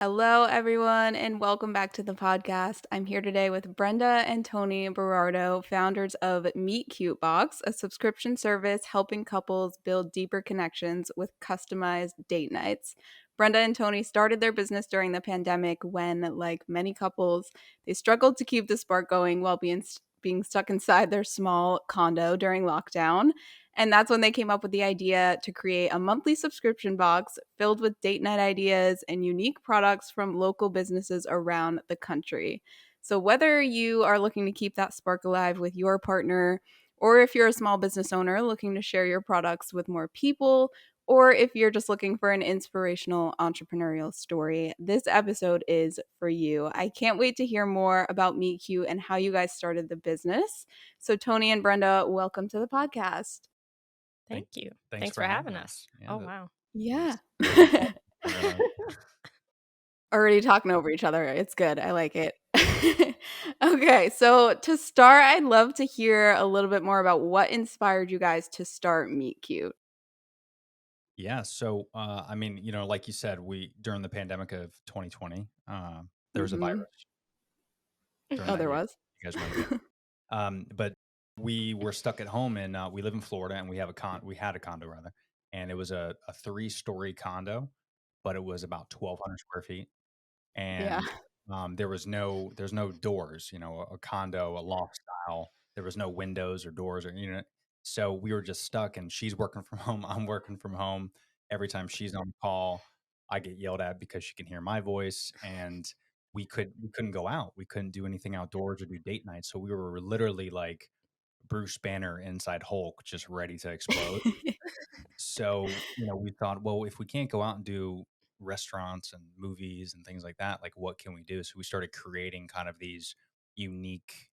Hello, everyone, and welcome back to the podcast. I'm here today with Brenda and Tony Berardo, founders of Meet Cute Box, a subscription service helping couples build deeper connections with customized date nights. Brenda and Tony started their business during the pandemic when, like many couples, they struggled to keep the spark going while being stuck inside their small condo during lockdown. And that's when they came up with the idea to create a monthly subscription box filled with date night ideas and unique products from local businesses around the country. So, whether you are looking to keep that spark alive with your partner, or if you're a small business owner looking to share your products with more people, or if you're just looking for an inspirational entrepreneurial story, this episode is for you. I can't wait to hear more about Meet Cute and how you guys started the business. So, Tony and Brenda, welcome to the podcast. Thank Thank you. Thanks for having us. Yeah, Oh, wow. Yeah. really fun. Already talking over each other. It's good. I like it. Okay, so to start, I'd love to hear a little bit more about what inspired you guys to start Meet Cute. Yeah. So, like you said, we during the pandemic of 2020, there was a Hmm. virus during Oh, that there year. was? You guys remember? But we were stuck at home, and we live in Florida, and we had a condo rather, and it was a 3-story condo, but it was about 1,200 square feet, Yeah. and there's no doors. A condo, a loft style. There was no windows or doors or so we were just stuck. And she's working from home. I'm working from home. Every time she's on call, I get yelled at because she can hear my voice, and we couldn't go out. We couldn't do anything outdoors or do date nights. So we were literally like Bruce Banner inside Hulk, just ready to explode. So, we thought, well, if we can't go out and do restaurants and movies and things like that, like what can we do? So we started creating kind of these unique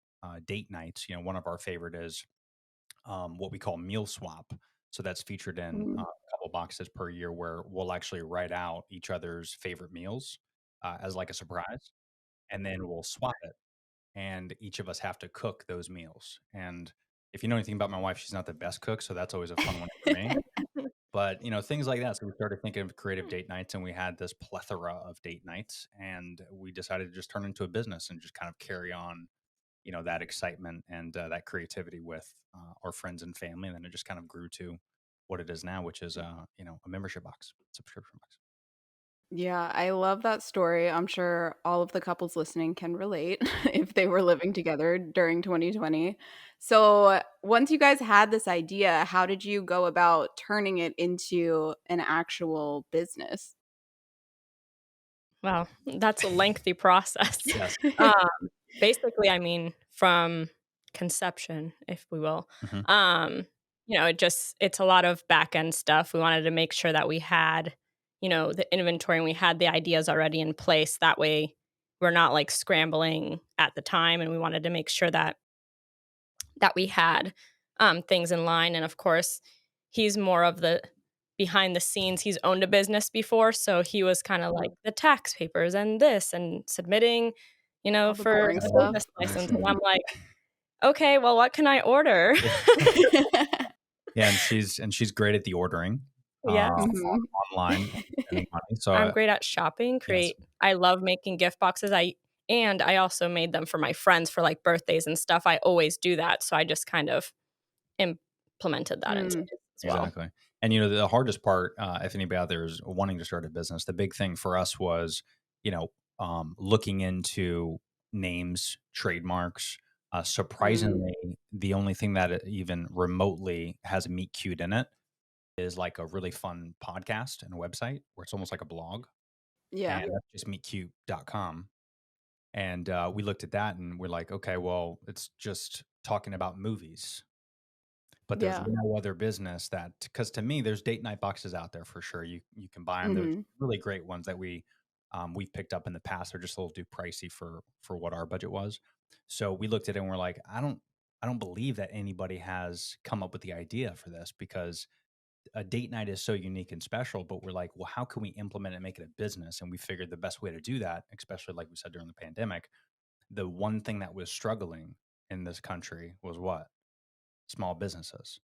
date nights. One of our favorite is what we call meal swap. So that's featured in Mm. a couple boxes per year where we'll actually write out each other's favorite meals as like a surprise, and then we'll swap it. And each of us have to cook those meals. And if you know anything about my wife, she's not the best cook, so that's always a fun one for me. But, things like that. So we started thinking of creative date nights, and we had this plethora of date nights, and we decided to just turn into a business and just kind of carry on, that excitement and that creativity with our friends and family. And then it just kind of grew to what it is now, which is, a membership box, subscription box. Yeah, I love that story. I'm sure all of the couples listening can relate if they were living together during 2020. So, once you guys had this idea, how did you go about turning it into an actual business? Well, that's a lengthy process. Yes. Um, Basically, I mean, from conception, if we will, Hmm. um, it's a lot of back end stuff. We wanted to make sure that we had, the inventory and we had the ideas already in place. That way, we're not like scrambling at the time. And we wanted to make sure that we had things in line. And of course, he's more of the behind the scenes. He's owned a business before, so he was kind of like the tax papers and this and submitting, All the for boring a stuff. business license. And I'm like, okay, well, what can I order? Yeah, and she's great at the ordering Yes. Mhm. online, spending money. So I'm great at shopping, yes, create I love making gift boxes. I also made them for my friends for like birthdays and stuff. I always do that, so I just kind of implemented that into Mm, it as well. exactly. And the hardest part, if anybody out there is wanting to start a business, the big thing for us was, looking into names, trademarks. mm. Surprisingly, the only thing that even remotely has meet cute in it is like a really fun podcast and a website where it's almost like a blog, Yeah. and that's just meetcute.com. And we looked at that and we're like, okay, well, it's just talking about movies, but there's Yeah. no other business that, because to me, there's date night boxes out there for sure. You can buy them. There's Mhm. really great ones that we've picked up in the past. They're just a little too pricey for what our budget was. So we looked at it and we're like, I don't believe that anybody has come up with the idea for this, because a date night is so unique and special. But we're like, well, how can we implement it and make it a business? And we figured the best way to do that, especially like we said during the pandemic, the one thing that was struggling in this country was what? Small businesses.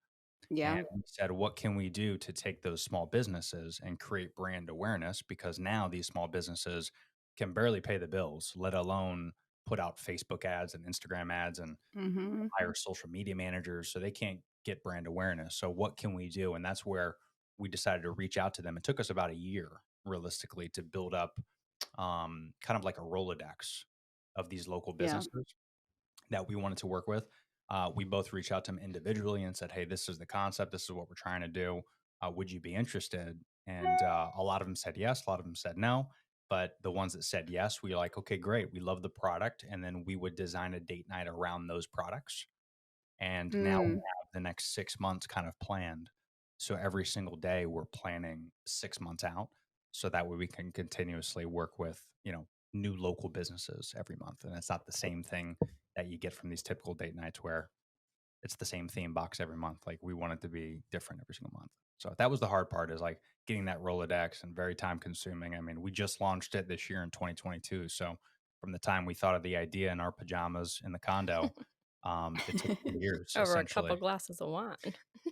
And Yeah. we said, what can we do to take those small businesses and create brand awareness? Because now these small businesses can barely pay the bills, let alone put out Facebook ads and Instagram ads and Mhm. hire social media managers. So they can't get brand awareness. So what can we do? And that's where we decided to reach out to them. It took us about a year, realistically, to build up kind of like a Rolodex of these local Yeah. businesses that we wanted to work with. We both reached out to them individually and said, "Hey, this is the concept. This is what we're trying to do. Would you be interested?" And a lot of them said yes. A lot of them said no. But the ones that said yes, we were like, "Okay, great. We love the product." And then we would design a date night around those products. And now we Mm. have the next 6 months kind of planned. So every single day we're planning 6 months out. So that way we can continuously work with, new local businesses every month. And it's not the same thing that you get from these typical date nights where it's the same theme box every month. Like we want it to be different every single month. So that was the hard part, is like getting that Rolodex, and very time consuming. I mean, we just launched it this year in 2022. So from the time we thought of the idea in our pajamas in the condo, it took 2 years Over a couple essentially. glasses of wine.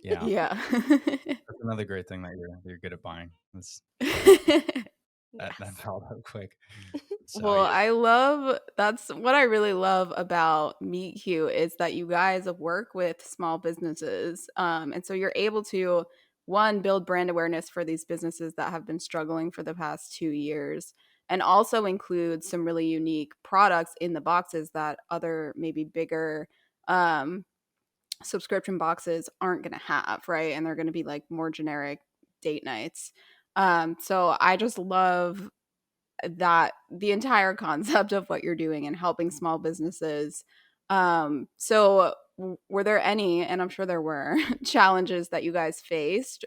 Yeah. Yeah. That's another great thing that you're good at buying. That's that Yes. fell out quick. So Well, yeah. I love that's what I really love about Meet Cute is that you guys work with small businesses. And so you're able to, one, build brand awareness for these businesses that have been struggling for the past 2 years, and also include some really unique products in the boxes that other maybe bigger um, subscription boxes aren't going to have, right? And they're going to be like more generic date nights. So I just love that the entire concept of what you're doing and helping small businesses. Were there any, and I'm sure there were, challenges that you guys faced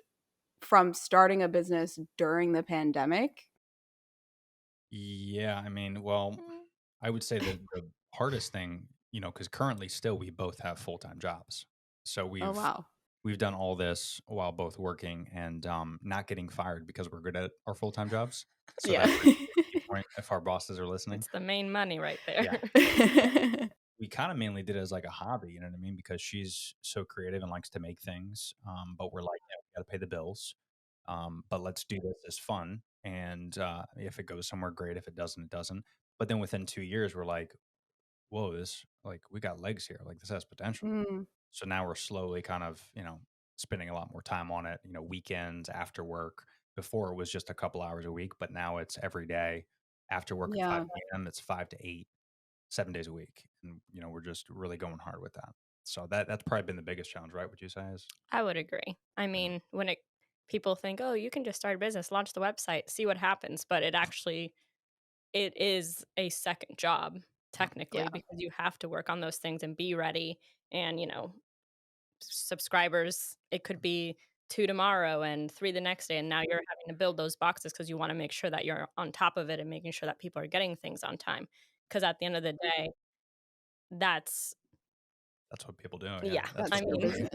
from starting a business during the pandemic? Yeah, I mean, well, Mm. I would say that the hardest thing, because currently still we both have full-time jobs. So Oh, wow. we've done all this while both working and not getting fired because we're good at our full-time jobs. So Yeah. that's like a key point if our bosses are listening. It's the main money right there. Yeah. We kind of mainly did it as like a hobby, you know what I mean? Because she's so creative and likes to make things. But we're like, yeah, we got to pay the bills. But let's do this as fun. And if it goes somewhere, great. If it doesn't, it doesn't. But then within 2 years, we're like, whoa, this, like, we got legs here. Like, this has potential. Mm, So now we're slowly kind of, spending a lot more time on it, weekends, after work. Before it was just a couple hours a week, but now it's every day after work at yeah. 5 p.m. It's 5 to 8, 7 days a week. And, we're just really going hard with that. So that's probably been the biggest challenge, right? Would you say is, I would agree. I yeah, mean, when it people think, "Oh, you can just start a business, launch the website, see what happens," but it is a second job Yeah. technically because you have to work on those things and be ready and, subscribers, it could be 2 tomorrow and 3 the next day, and now you're having to build those boxes because you wanna make sure that you're on top of it and making sure that people are getting things on time. Because at the end of the day, that's that's what people do. Yeah. yeah, That's That's I what their people mean,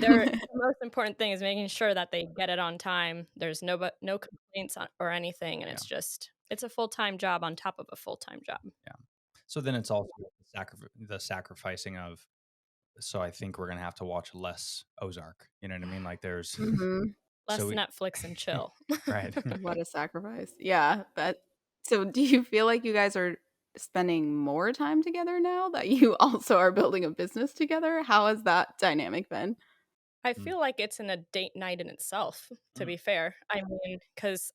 do. business. the most important thing is making sure that they get it on time. There's no complaints or anything, and Yeah. it's a full-time job on top of a full-time job. Yeah. So then it's also the sacrificing of, so I think we're gonna have to watch less Ozark. You know what I mean? Like there's Mhm. so Less we Netflix and chill. right. What a sacrifice. Yeah, but so do you feel like you guys are spending more time together now that you also are building a business together? How has that dynamic been? I Mm, feel like it's in a date night in itself, to mm, be fair. I mean, because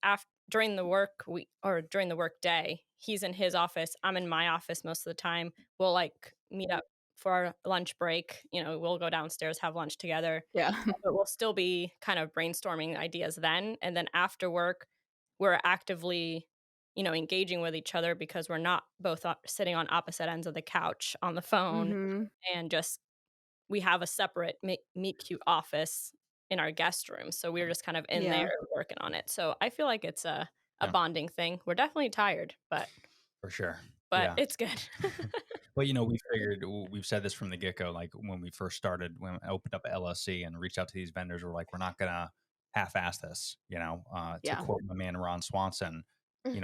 during the work week or during the work day, he's in his office. I'm in my office most of the time. We'll like meet up for our lunch break. We'll go downstairs, have lunch together, Yeah. but we'll still be kind of brainstorming ideas then. And then after work, we're actively, engaging with each other because we're not both sitting on opposite ends of the couch on the phone Mhm. and just we have a separate meet cute office in our guest room. So we're just kind of in there Yeah. working on it. So I feel like it's a yeah, bonding thing. We're definitely tired, for sure. but Yeah. it's good. But we figured, we've said this from the get go. Like when we first started, when I opened up LLC and reached out to these vendors, we're like, we're not gonna half-ass this. To Yeah. quote my man Ron Swanson,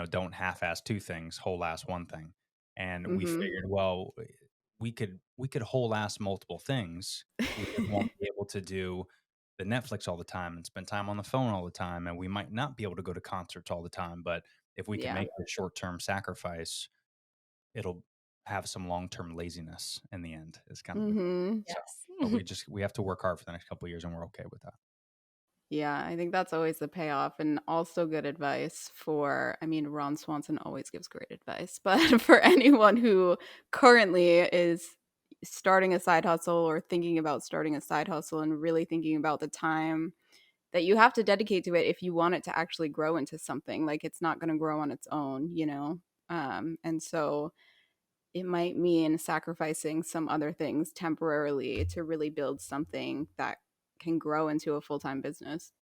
don't half-ass two things, whole-ass one thing. And we Mhm. figured, well, we could whole-ass multiple things. We just won't be able to do the Netflix all the time and spend time on the phone all the time, and we might not be able to go to concerts all the time. But If we can Yeah. make a short-term sacrifice, it'll have some long-term laziness in the end is kind of the thing. Mhm. So, Yes. but we have to work hard for the next couple of years, and we're okay with that. Yeah, I think that's always the payoff and also good advice for, I mean, Ron Swanson always gives great advice, but for anyone who currently is starting a side hustle or thinking about starting a side hustle and really thinking about the time that you have to dedicate to it if you want it to actually grow into something. Like it's not going to grow on its own, you know? And so it might mean sacrificing some other things temporarily to really build something that can grow into a full-time business.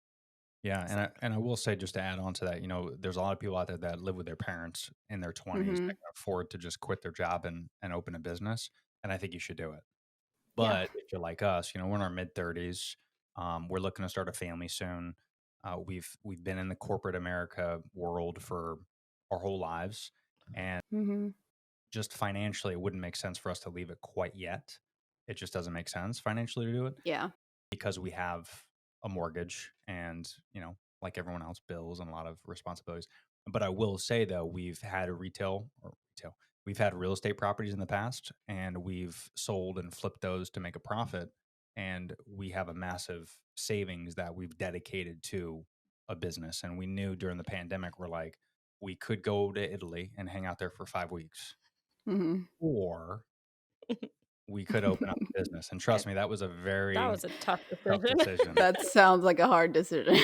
Yeah, So, and I will say just to add on to that, there's a lot of people out there that live with their parents in their 20s that mhm. can afford to just quit their job and open a business, and I think you should do it. Yeah. But if you're like us, we're in our mid 30s. We're looking to start a family soon. We've been in the corporate America world for our whole lives, and Mhm. just financially, it wouldn't make sense for us to leave it quite yet. It just doesn't make sense financially to do it Yeah. because we have a mortgage and, like everyone else, bills and a lot of responsibilities. But I will say though, we've had real estate properties in the past and we've sold and flipped those to make a profit. And we have a massive savings that we've dedicated to a business. And we knew during the pandemic, we're like, we could go to Italy and hang out there for 5 weeks, Mhm. or we could open up a business. And trust me, that was a That very was a tough tough decision. decision. That sounds like a hard decision.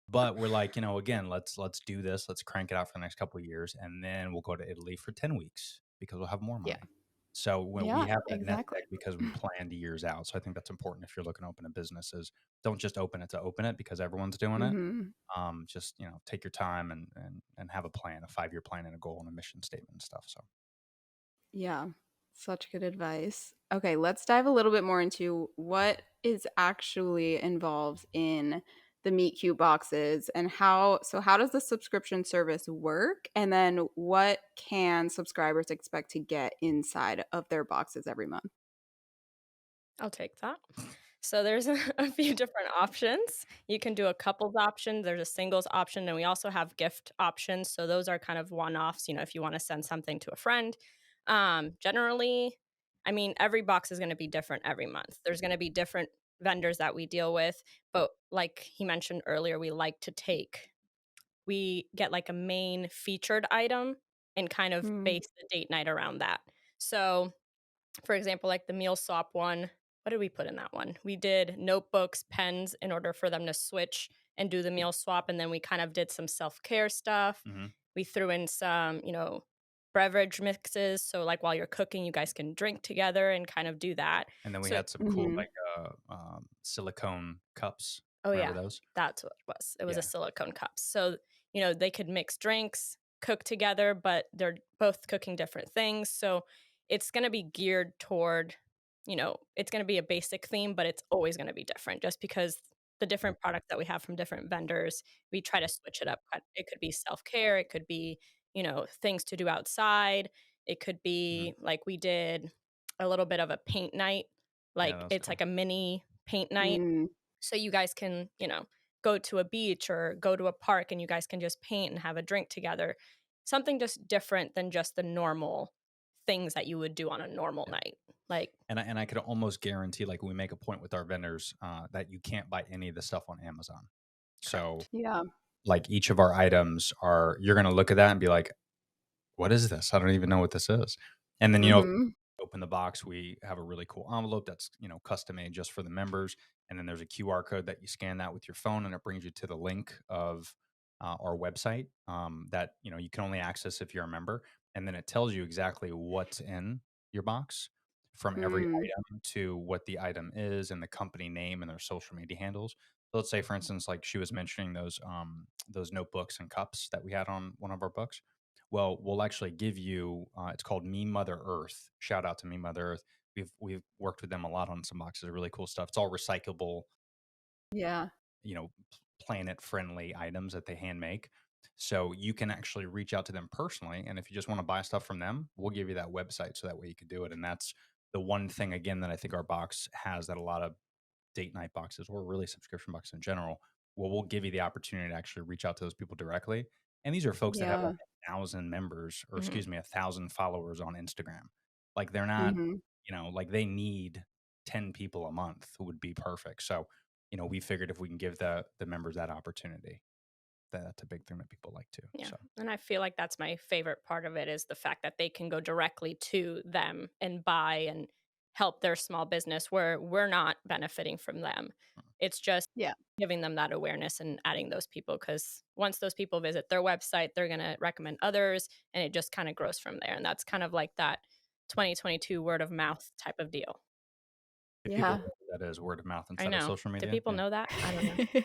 But we're like, again, let's do this. Let's crank it out for the next couple of years, and then we'll go to Italy for 10 weeks because we'll have more Yeah. money. So when we Yeah, have that nest exactly. egg because we planned years out. So I think that's important if you're looking to open a business. Is don't just open it to open it because everyone's doing it. Mhm. Just take your time and have a plan, a 5-year plan, and a goal and a mission statement and stuff. So Yeah. Such good advice. Okay, let's dive a little bit more into what is actually involved in the Meet Cute boxes and how does the subscription service work? And then what can subscribers expect to get inside of their boxes every month? I'll take that. So there's a few different options. You can do a couples option, there's a singles option, and we also have gift options. So those are kind of one-offs, if you want to send something to a friend. Generally, I mean, every box is going to be different every month. There's going to be different vendors that we deal with, but like he mentioned earlier, we get like a main featured item and kind of Mm, base the date night around that. So for example, like the meal swap one, what did we put in that one? We did notebooks, pens in order for them to switch and do the meal swap. And then we kind of did some self care stuff. hmm We threw in some, beverage mixes. So, like, while you're cooking, you guys can drink together and kind of do that. and then we So, had some cool mhm. like silicone cups. oh, Remember yeah, those? that's what it was. It was a Yeah. silicone cup. So, they could mix drinks, cook together, but they're both cooking different things. So, it's going to be geared toward, it's going to be a basic theme, but it's always going to be different just because the different products that we have from different vendors, we try to switch it up. It could be self care, it could be, things to do outside, it could hmm be like we did a little bit of a paint night. Yeah, Like that was it's cool. like a mini paint night Mm, so you guys can, go to a beach or go to a park and you guys can just paint and have a drink together. Something just different than just the normal things that you would do on a normal Yeah. night. Like, And I could almost guarantee, like, we make a point with our vendors that you can't buy any of the stuff on Amazon. So, correct. yeah. like, each of our items you're going to look at that and be like, what is this? I don't even know what this is. And then, Mhm. open the box, we have a really cool envelope that's, custom made just for the members. And then there's a QR code that you scan that with your phone and it brings you to the link of our website that, you can only access if you're a member. And then it tells you exactly what's in your box from every Mm, item to what the item is and the company name and their social media handles. So let's say, for instance, like she was mentioning those notebooks and cups that we had on one of our books. Well, we'll actually give you. It's called Me Mother Earth. Shout out to Me Mother Earth. We've worked with them a lot on some boxes of really cool stuff. It's all recyclable, yeah. you know, planet friendly items that they hand make. So you can actually reach out to them personally, and if you just want to buy stuff from them, we'll give you that website so that way you can do it. And that's the one thing again that I think our box has that a lot of date night boxes or really subscription boxes in general. Well, we'll give you the opportunity to actually reach out to those people directly And these are folks that have Yeah. like 1,000 members, or Mhm. excuse me, 1,000 followers on Instagram. Like they're not, Mhm. like they need 10 people a month would be perfect. So, we figured if we can give the members that opportunity, that's a big thing that people like too. Yeah. So And I feel like that's my favorite part of it is the fact that they can go directly to them and buy and help their small business where we're not benefiting from them. It's just Yeah. giving them that awareness and adding those people because once those people visit their website, they're going to recommend others and it just kind of grows from there. And that's kind of like that 2022 word of mouth type of deal. if people Yeah. know what that is, word of mouth I instead of know. social Do media. people Yeah. know that? I don't know.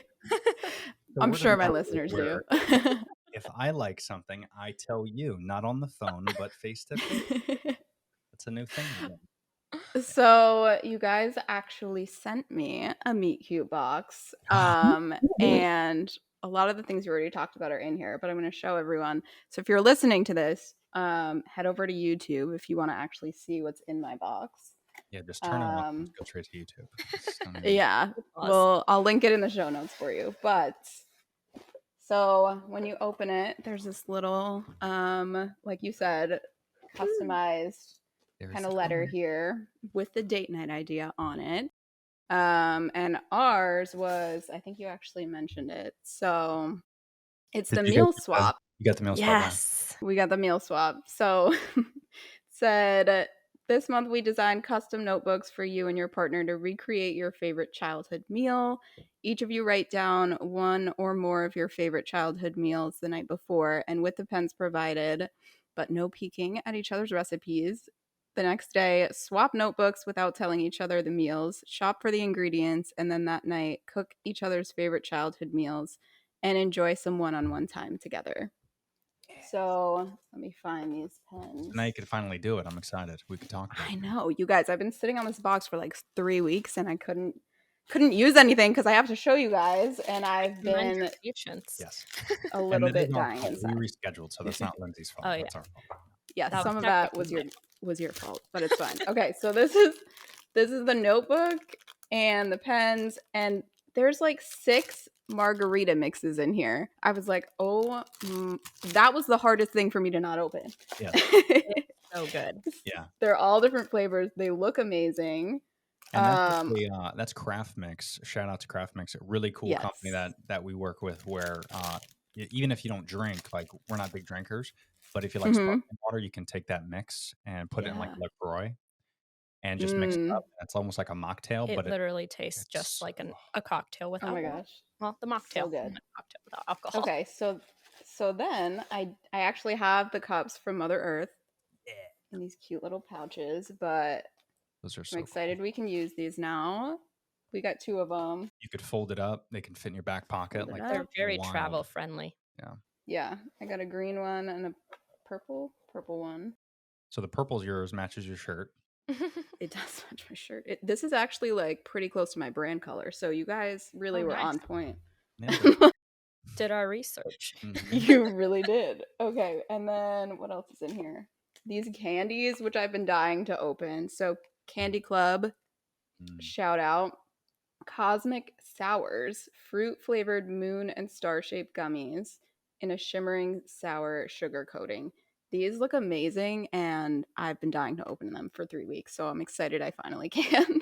The I'm word of sure my mouth is listeners do. where if I like something, I tell you, not on the phone, but face to face. That's a new thing. So you guys actually sent me a meet cute box. And a lot of the things you already talked about are in here, but I'm going to show everyone. So if you're listening to this, head over to YouTube if you want to actually see what's in my box. Yeah, just turn it on and Um, go straight to YouTube. Don't even- yeah, Pause. well, I'll link it in the show notes for you. But so when you open it, there's this little, like you said, customized There's kind the of letter phone. here with the date night idea on it. And ours was, I think you actually mentioned it. So it's Did the you get meal swap. you got the meal swap now? Yes. We got the meal swap. So said this month we designed custom notebooks for you and your partner to recreate your favorite childhood meal. Each of you write down one or more of your favorite childhood meals the night before, and with the pens provided, but no peeking at each other's recipes. The next day, swap notebooks without telling each other the meals, shop for the ingredients, and then that night, cook each other's favorite childhood meals and enjoy some one on one time together. So let me find these pens. Now you can finally do it. I'm excited. We could talk about I it. know, you guys. I've been sitting on this box for like 3 weeks, and I couldn't use anything because I have to show you guys, and I've Commend your been patience. Yes. a And little it is bit our dying fault. We inside. rescheduled, so that's not Lindsay's fault. Oh, yeah. That's our fault. Yeah, That some was of that technically was your fault, but it's fine. Okay, so this is the notebook and the pens, and there's like 6 margarita mixes in here. I was like, oh, that was the hardest thing for me to not open. Yeah. so good. Yeah. They're all different flavors. They look amazing. And that's actually, that's Craft Mix. Shout out to Craft Mix, a really cool Yes. company that we work with. Where even if you don't drink, like we're not big drinkers, but if you like Mhm. sparkling water, you can take that mix and put it in like Yeah. LaCroix and just mix it up. Mm. It's almost like a mocktail, It but literally tastes just it's like a cocktail Oh without my water. gosh. Well, the So mocktail, good. not cocktail without alcohol. Okay, so then I actually have the cups from Mother Earth in these cute little pouches, but those are I'm so cool. excited we can use these now. We got 2 of them. You could fold it up. They can fit in your back pocket. Fold it Like up. They're very wild. travel friendly. Yeah. Yeah, I got a green one and a purple one. So the purple's yours, matches your shirt. It does match my shirt. This is actually like pretty close to my brand color, so you guys really Oh, were nice. on point. Nailed it. Did our research. Mhm. You really did. Okay, and then what else is in here? These candies, which I've been dying to open. So Candy Club, Mm. shout out. Cosmic Sours, fruit flavored moon and star shaped gummies in a shimmering sour sugar coating. These look amazing, and I've been dying to open them for 3 weeks, so I'm excited I finally can.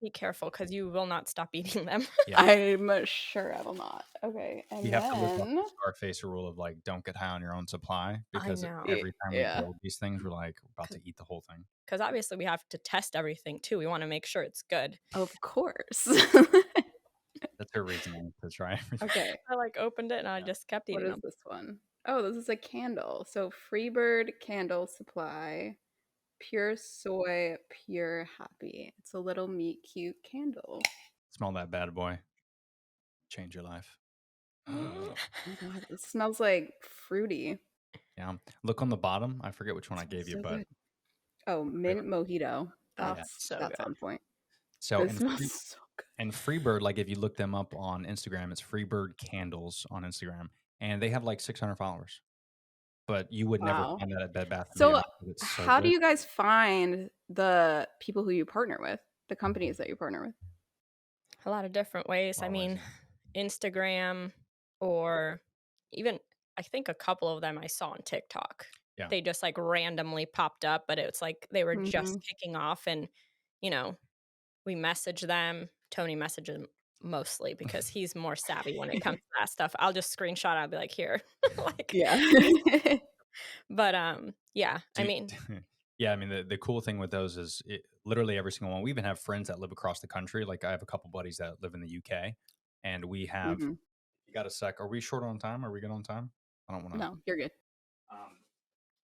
Be careful because you will not stop eating them. Yeah. I'm sure I will not. Okay, and You have to live off then the Scarface rule of like, don't get high on your own supply, because know. every time we yeah, build these things, we're like about to eat the whole thing. Because obviously we have to test everything too. We want to make sure it's good. of course. That's her reasoning to try everything. Okay, I like opened it and I Yeah. just kept what eating is them. this one? Oh, this is a candle. So Freebird Candle Supply. Pure soy, pure happy. It's a little meet cute candle. Smell that bad boy. Change your life. Oh my god, it smells like fruity. Yeah. Look on the bottom. I forget which one I It smells gave you, so but good. Oh, mint mojito. That's so that's good. on point. so This smells so good. and Freebird, like if you look them up on Instagram, it's Freebird Candles on Instagram, and they have like 600 followers. But you would never Wow. find that at Bed Bath and So, Beyond. It's so how do good. you guys find the people who you partner with, the companies that you partner with? A lot of different ways. I Oh, mean, Instagram or even I think a couple of them I saw on TikTok. Yeah. They just like randomly popped up, but it's like they were just Mhm. kicking off, and you know, we message them. Tony messages them mostly because he's more savvy when it comes to that stuff. I'll just screenshot. I'll be like, here, like, Yeah. but yeah. Do I you, mean, yeah, I mean the cool thing with those is literally every single one. We even have friends that live across the country. Like I have a couple buddies that live in the UK, and we have. Mhm. You got a sec? Are we short on time? Are we good on time? I don't want to. No, you're good.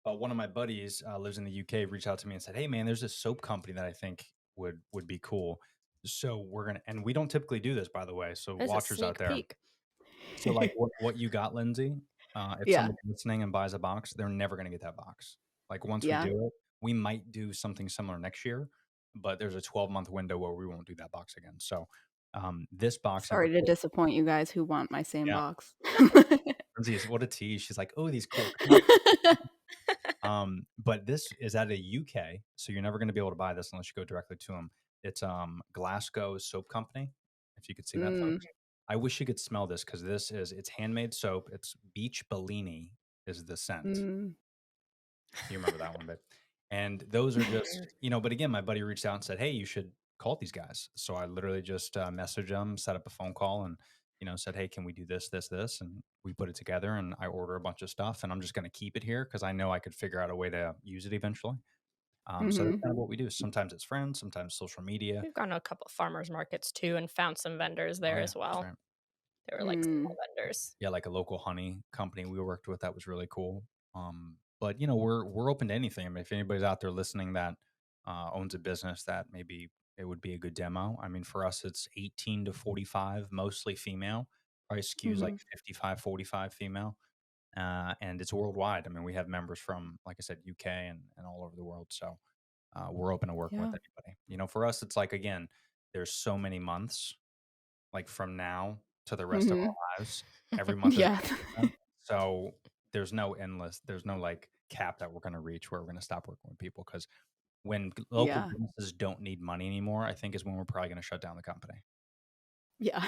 But one of my buddies lives in the UK. Reached out to me and said, "Hey, man, there's this soap company that I think would be cool. So we're gonna, and we don't typically do this, by the way. So there's a watchers out sneak there. peek. So like what you got, Lindsay? If Yeah. somebody's listening and buys a box, they're never gonna get that box. Like once we Yeah. do it, we might do something similar next year, but there's a 12-month window where we won't do that box again. So this box in Sorry to particular, disappoint you guys who want my same yeah, box. Lindsay is what a tease. She's like, oh, these cool. But this is at a UK, so you're never going to be able to buy this unless you go directly to them. It's Glasgow Soap Company. If you could see that, Mm, folks. I wish you could smell this because it's handmade soap. It's Beach Bellini is the scent. mm. You remember that one, babe? And those are just, but again, my buddy reached out and said, "Hey, you should call these guys." So I literally just messaged them, set up a phone call, and said, "Hey, can we do this, this, this?" And we put it together. And I order a bunch of stuff, and I'm just going to keep it here because I know I could figure out a way to use it eventually. So that's Mhm. kind of what we do. Sometimes it's friends, sometimes social media. We've gone to a couple of farmers markets too and found some vendors Oh there yeah, as that's well. right. They were like Mm. small vendors. Yeah, like a local honey company we worked with that was really cool. But we're open to anything. I mean, if anybody's out there listening that owns a business that maybe it would be a good demo. I mean, for us, it's 18 to 45, mostly female. Probably skews like Mhm. 55, 45 female. And it's worldwide. I mean, we have members from, like I said, UK and all over the world. So we're open to working with Yeah. anybody. For us, it's like, again, there's so many months like from now to the rest of Mhm. our lives. Every month is Yeah. different. So there's no like cap that we're going to reach where we're going to stop working with people because when local Yeah. businesses don't need money anymore, I think is when we're probably going to shut down the company. Yeah.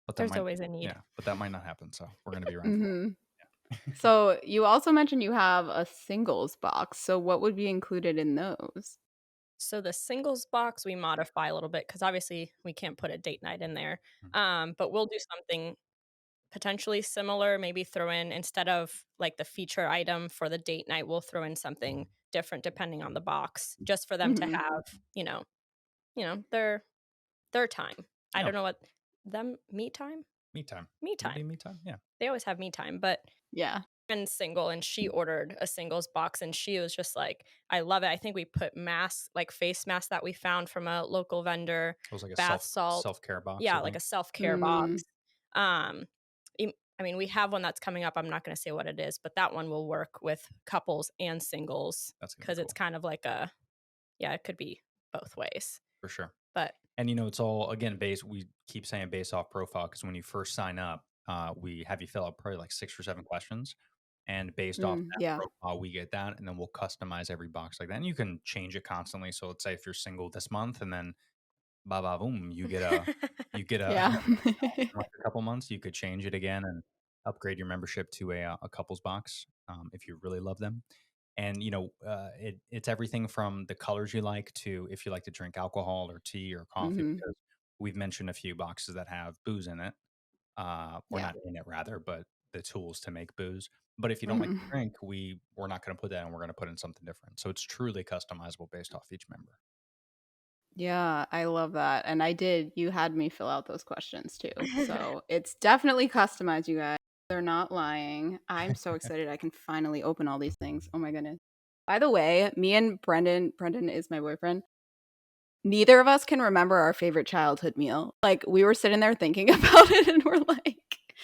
But that There's might, always a need. yeah, but that might not happen. So we're going to be around for Mhm. that. Yeah. So you also mentioned you have a singles box. So what would be included in those? So the singles box we modify a little bit because obviously we can't put a date night in there. Mhm. But we'll do something potentially similar. Maybe throw in instead of like the feature item for the date night, we'll throw in something different depending on the box, just for them to Mhm. have, their time. I Yeah. don't know what them me time. Me time. Me Would it time. be me time? Yeah. They always have me time, but Yeah. and single and she ordered a singles box and she was just like, I love it. I think we put masks, like face masks that we found from a local vendor, It was like a bath salt. self-care box, I Yeah, like think. a self-care Mm. box. Um I mean, we have one that's coming up. I'm not going to say what it is, but that one will work with couples and singles That's going to be because it's cool kind of like it could be both ways. for sure. But And it's all again based. We keep saying based off profile because when you first sign up, we have you fill out probably like 6 or 7 questions, and based off Mm. that Yeah. profile, we get that, and then we'll customize every box like that. And you can change it constantly. So let's say if you're single this month, and then ba ba boom, you get a Yeah. in like a couple months, you could change it again and upgrade your membership to a couples box if you really love them. And it's everything from the colors you like to if you like to drink alcohol or tea or coffee Mhm. because we've mentioned a few boxes that have booze in it, or Yeah. not in it rather, but the tools to make booze. But if you don't like to Mhm. drink, we're not going to put that in. We're going to put in something different. So it's truly customizable based off each member. Yeah, I love that. And you had me fill out those questions too. So it's definitely customized, you guys. They're not lying. I'm so excited I can finally open all these things. Oh my goodness. By the way, me and Brendan is my boyfriend. Neither of us can remember our favorite childhood meal. Like we were sitting there thinking about it and we're like,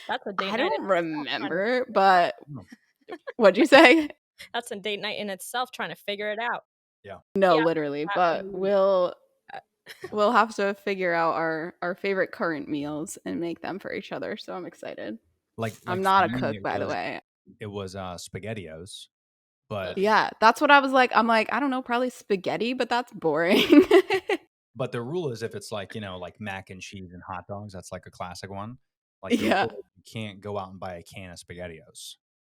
that's a date I night in don't itself. remember, but Oh, what'd you say? That's a date night in itself trying to figure it out. yeah. No, Yeah, literally, that but food. Uh, we'll have to figure out our favorite current meals and make them for each other. So I'm excited. I'm Like for not a me, cook, by the way. it was SpaghettiOs, but Yeah, that's what I was like. I'm like, I don't know, probably spaghetti, but that's boring. the rule is if it's like like mac and cheese and hot dogs, that's like a classic one. Like the Yeah. rule is you can't go out and buy a can of SpaghettiOs.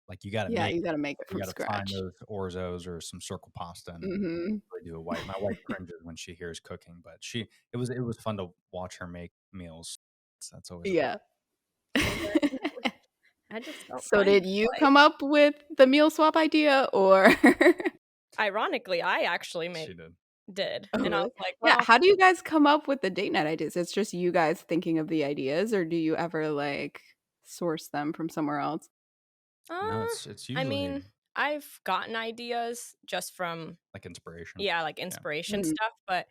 Like you got to Yeah, make you it. got to make it You from got to find scratch. those orzos or some circle pasta and Hmm. really do it. My wife cringes when she hears cooking, but it was fun to watch her make meals. That's always a Yeah. Well, then I just don't So find did you joy. come up with the meal swap idea or Ironically, I actually she did. did, Oh, and I really? was like, Yeah, "Well, how do you guys come up with the date night ideas? It's just you guys thinking of the ideas, or do you ever, like, source them from somewhere else? No, uh, it's I usually mean, I've gotten ideas just from, like inspiration. yeah, like Yeah. inspiration Mhm. stuff, but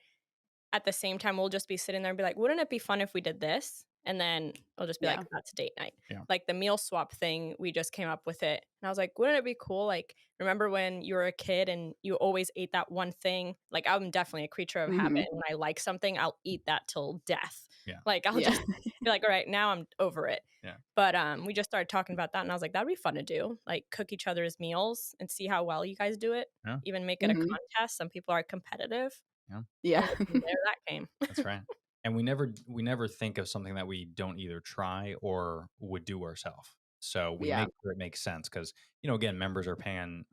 at the same time, we'll just be sitting there and be like, "Wouldn't it be fun if we did this?" And then I'll just be like, Yeah. "That's date night." Yeah. Like the meal swap thing, we just came up with it. And I was like, "Wouldn't it be cool? Like, remember when you were a kid and you always ate that one thing?" Like, I'm definitely a creature of habit. Mhm. And when I like something, I'll eat that till death. Yeah. Like, I'll Yeah. just be like, "All right, now I'm over it." Yeah. But we just started talking about that, and I was like, "That'd be fun to do. Like, cook each other's meals and see how well you guys do it. Yeah. Even make it a Mhm. contest. Some people are competitive." Yeah. Yeah. And from there, that came. That's right. And we never think of something that we don't either try or would do ourselves. So we Yeah. make sure it makes sense because, again, members are paying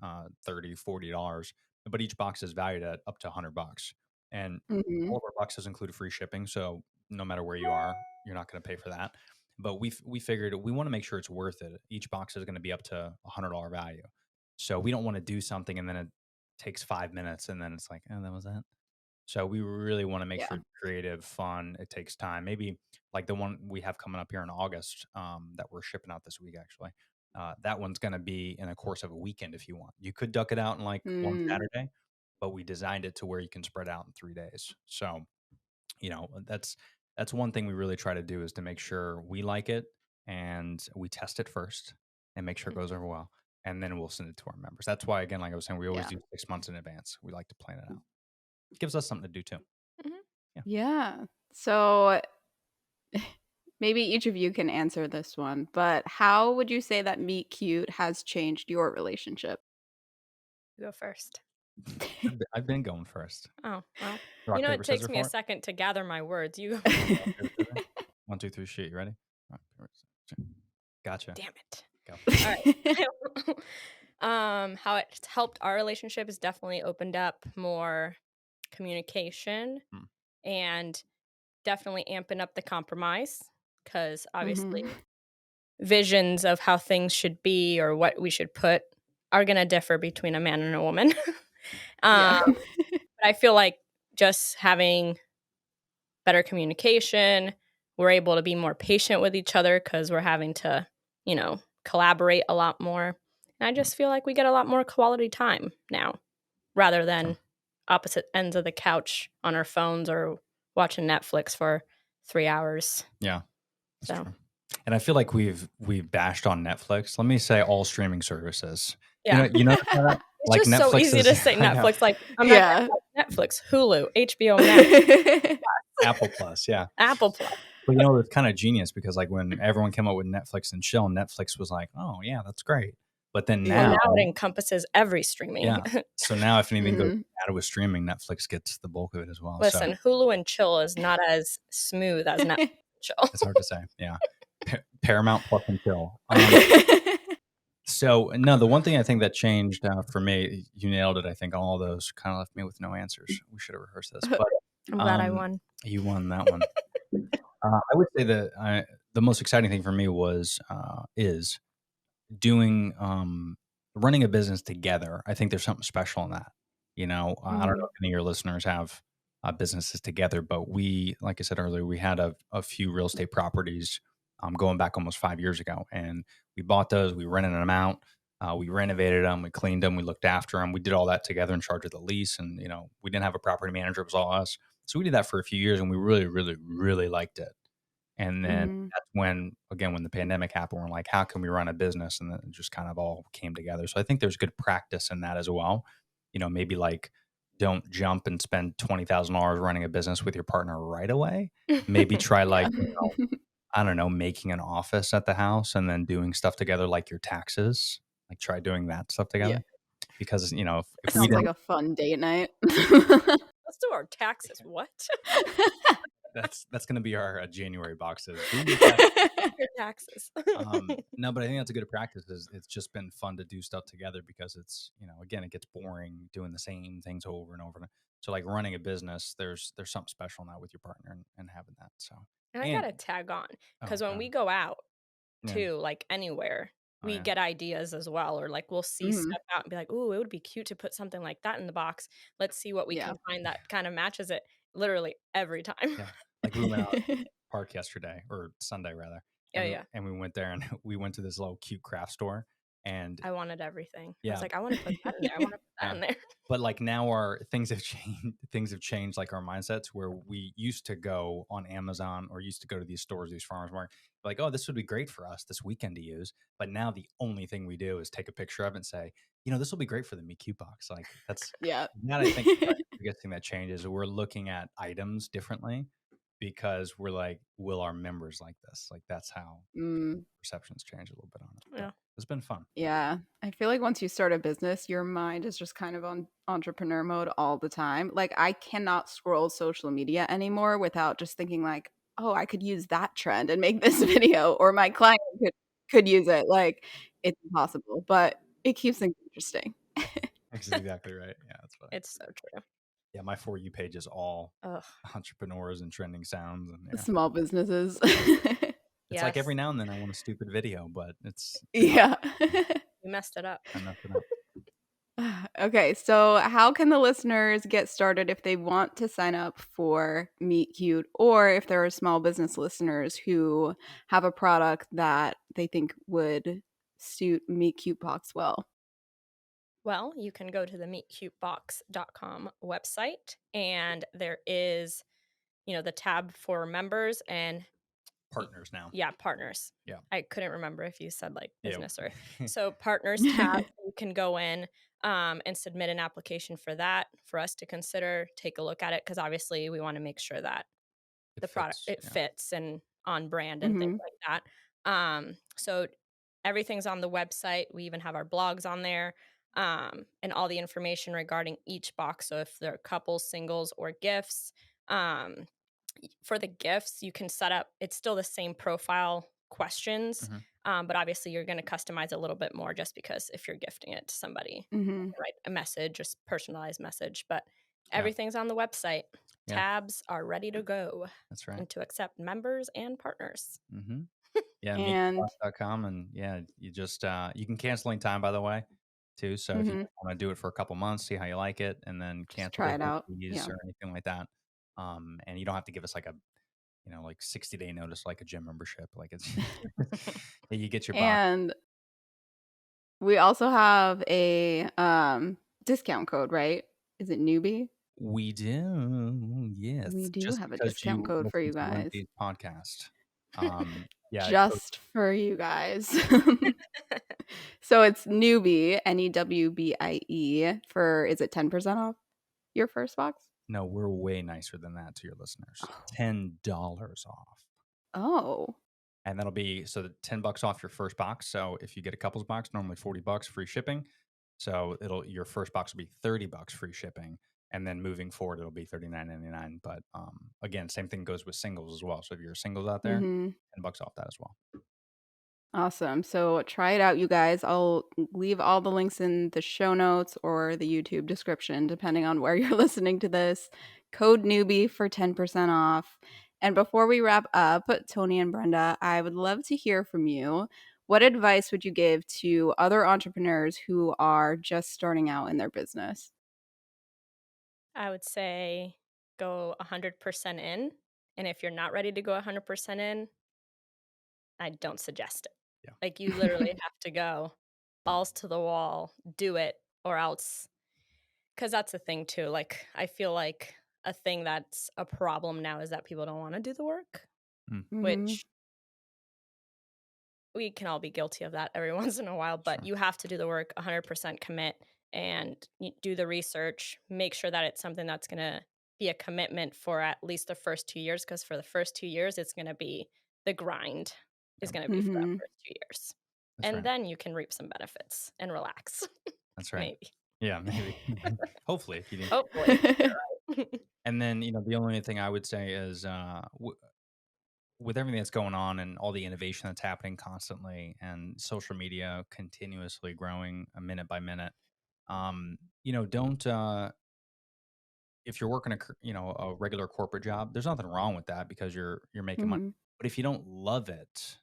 $30, $40, but each box is valued at up to $100. And all Mhm. of our boxes include free shipping. So no matter where you are, you're not going to pay for that. But we figured we want to make sure it's worth it. Each box is going to be up to $100 value. So we don't want to do something and then it takes 5 minutes and then it's like, oh, that was that. So we really want to make Yeah. sure it's creative, fun. It takes time. Maybe like the one we have coming up here in August that we're shipping out this week, actually. That one's going to be in the course of a weekend if you want. You could duck it out in like one Mm. Saturday, but we designed it to where you can spread out in 3 days. So, that's one thing we really try to do is to make sure we like it and we test it first and make sure it goes over well. And then we'll send it to our members. That's why, again, like I was saying, we always Yeah. do 6 months in advance. We like to plan it out. Gives us something to do too. Mhm. Yeah. Yeah. So maybe each of you can answer this one, but how would you say that Meet Cute has changed your relationship? You go first. I've been going first. Oh, well, Rock, it paper, takes scissors me a for it? second to gather my words. You go. Rock, paper, scissors? 1, 2, 3, shoot. You ready? Rock, paper, scissors. Gotcha. Damn it. Go. All right. How it's helped our relationship has definitely opened up more communication Hmm. and definitely amping up the compromise because obviously Mhm. visions of how things should be or what we should put are going to differ between a man and a woman. Yeah. But I feel like just having better communication, we're able to be more patient with each other because we're having to, collaborate a lot more. And I just feel like we get a lot more quality time now rather than opposite ends of the couch on our phones or watching Netflix for 3 hours. Yeah, that's So, true. And I feel like we've bashed on Netflix. Let me say all streaming services. yeah. You know that? It's Like just so Netflix easy is to say I know. Netflix. Like, I'm not Yeah. going to Netflix, Hulu, HBO Max, Apple Plus, yeah. Apple Plus. But it's kind of genius because like when everyone came up with Netflix and chill, Netflix was like, oh yeah, that's great. But then Yeah. Well, now, now it encompasses every streaming. yeah. So now if anything goes Mhm. bad with streaming, Netflix gets the bulk of it as well. Listen, Hulu and chill is not as smooth as Netflix and chill. It's hard to say. Yeah. Paramount Plus and chill. So no, the one thing I think that changed for me, you nailed it. I think all those kind of left me with no answers. We should have rehearsed this, but I'm glad I won. you won that one. I would say that the most exciting thing for me is doing running a business together. I think there's something special in that. I don't know Mhm. if any of your listeners have businesses together, but we, like I said earlier, we had a few real estate properties going back almost 5 years ago, and we bought those. We rented them out. We renovated them. We cleaned them. We looked after them. We did all that together in charge of the lease, and we didn't have a property manager. It was all us. So we did that for a few years, and we really, really, really liked it. And then Mhm. that's when, again, when the pandemic happened, we're like, how can we run a business? And then it just kind of all came together. So I think there's good practice in that as well. Maybe like don't jump and spend $20,000 running a business with your partner right away. Maybe try Yeah. like, I don't know, making an office at the house and then doing stuff together like your taxes. Like try doing that stuff Yeah. together. Because, if we Sounds like didn't, a fun date night. Let's do our taxes. What? That's going to be our January boxes. Do your taxes. Your taxes. No, but I think that's a good practice. It's just been fun to do stuff together because it's, again, it gets boring doing the same things over and over. So like running a business, there's something special now with your partner and having that. So, And I gotta tag on because when God. we go out Yeah. too, like anywhere, we yeah. get ideas as well, or like we'll see Mhm. stuff out and be like, "Ooh, it would be cute to put something like that in the box. Let's see what we Yeah. can find that kind of matches it." Literally every time. Yeah. Like we went out to the park yesterday, or Sunday rather, Yeah, yeah. and we went there and we went to this little cute craft store, and I wanted everything. I Yeah. was like, I want to put that in there. I want to put that in there. but like now our things have changed. Things have changed, like our mindsets, where we used to go on Amazon or used to go to these stores, these farmers market, like, oh, this would be great for us this weekend to use. But now the only thing we do is take a picture of it and say, this will be great for the Meet Cute box. Like that's Yeah. that I think is probably the biggest thing that changes. We're looking at items differently because we're like, will our members like this? Like that's how Mm, perceptions change a little bit on it. Yeah. But it's been fun. yeah. I feel like once you start a business, your mind is just kind of on entrepreneur mode all the time. Like I cannot scroll social media anymore without just thinking like, oh, I could use that trend and make this video, or my client could use it. Like it's impossible, but it keeps things interesting. That's exactly right. Yeah, that's funny. It's so true. Yeah, my For You page is all Ugh. entrepreneurs and trending sounds, and Small businesses. it's like every now and then I want a stupid video, but it's Yeah. You messed it up. I messed it up. Okay, so how can the listeners get started if they want to sign up for Meet Cute, or if there are small business listeners who have a product that they think would suit Meet Cute Box well? Well, you can go to the meetcutebox.com website, and there is, the tab for members and Partners now. Yeah, partners. Yeah. I couldn't remember if you said like Yeah. business or so partners tab. You can go in and submit an application for that for us to consider, take a look at it, because obviously we want to make sure that the product fits and on brand and things like that. So everything's on the website. We even have our blogs on there, and all the information regarding each box. So if they're couples, singles, or gifts, for the gifts, you can set up, it's still the same profile questions, but obviously you're going to customize a little bit more just because if you're gifting it to somebody, you can write a message, just personalized message, but everything's on the website. Yeah. Tabs are ready to go. That's right. And to accept members and partners. Yeah, And meetcutebox.com, and yeah, you just you can cancel anytime, by the way, too. So if you want to do it for a couple months, see how you like it, and then cancel try it out. or anything like that. And you don't have to give us like a 60-day notice like a gym membership. Like it's you get your box. And we also have a discount code, right? Is it newbie? We do, yes. We do Just have a because discount code for you listen to guys. Lindsay's podcast. Yeah, Just for you guys. So it's newbie, NEWBIE, for, is it 10% off your first box? No, we're way nicer than that to your listeners. $10 off. Oh. And that'll be so $10 off your first box. So if you get a couples box, normally $40 free shipping. So your first box will be $30 free shipping. And then moving forward, it'll be $39.99. But again, same thing goes with singles as well. So if you're singles out there, $10 off that as well. Awesome. So try it out, you guys. I'll leave all the links in the show notes or the YouTube description, depending on where you're listening to this. Code newbie for 10% off. And before we wrap up, Tony and Brenda, I would love to hear from you. What advice would you give to other entrepreneurs who are just starting out in their business? I would say go 100% in. And if you're not ready to go 100% in, I don't suggest it. Yeah. Like you literally have to go balls to the wall, do it, or else. Because that's the thing too. Like I feel like a thing that's a problem now is that people don't want to do the work, which we can all be guilty of that every once in a while. But you have to do the work, 100% commit, and do the research. Make sure that it's something that's going to be a commitment for at least the first 2 years. Because for the first 2 years, it's going to be the grind. Is going to be for that first 2 years. And then you can reap some benefits and relax. That's right. Maybe. Yeah, maybe. Hopefully, if you didn't. Hopefully. And then, the only thing I would say is, with everything that's going on and all the innovation that's happening constantly and social media continuously growing a minute by minute, don't, if you're working a regular corporate job, there's nothing wrong with that because you're making money. Hmm. But if you don't love it,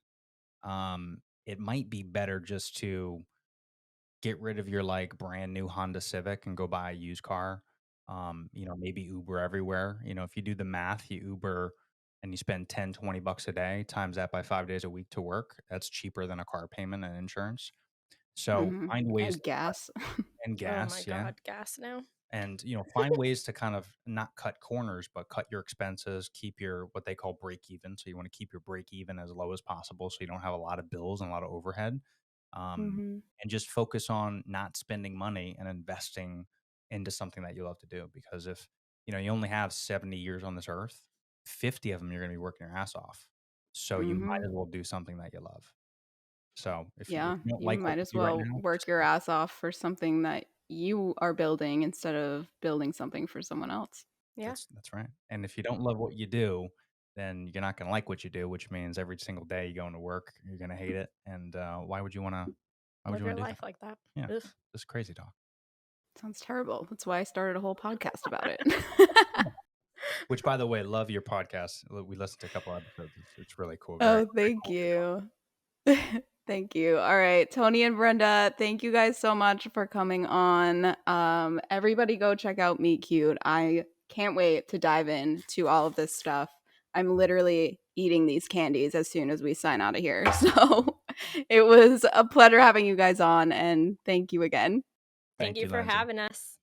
it might be better just to get rid of your like brand new Honda Civic and go buy a used car. Maybe Uber everywhere. If you do the math, you Uber and you spend 10, $20 a day, times that by 5 days a week to work. That's cheaper than a car payment and insurance. So Hmm. find ways And gas. and Oh my gas, yeah. God, gas now. And find ways to kind of not cut corners, but cut your expenses, keep your what they call break even. So you want to keep your break even as low as possible so you don't have a lot of bills and a lot of overhead, Hmm. and just focus on not spending money and investing into something that you love to do. Because if you only have 70 years on this earth, 50 of them you're going to be working your ass off. So you might Hmm. as well do something that you love. So if Yeah, you don't you like what might you as do right well now, work just your ass off for something that you are building instead of building something for someone else. Yeah. that's right. And if you don't love what you do, then you're not going to like what you do, which means every single day you go into work, you're going to hate it. And why would you want to? Why would Live you your want to do life that? like that. Yeah, Ugh. this crazy talk. Sounds terrible. That's why I started a whole podcast about it. Which, by the way, love your podcast. We listened to a couple episodes. It's really cool. Very, Oh, very thank cool. you. Thank you. All right, Tony and Brenda, thank you guys so much for coming on. Everybody go check out Meet Cute. I can't wait to dive into all of this stuff. I'm literally eating these candies as soon as we sign out of here. So it was a pleasure having you guys on, and thank you again. Thank Thank you you, for Lindsay. having us.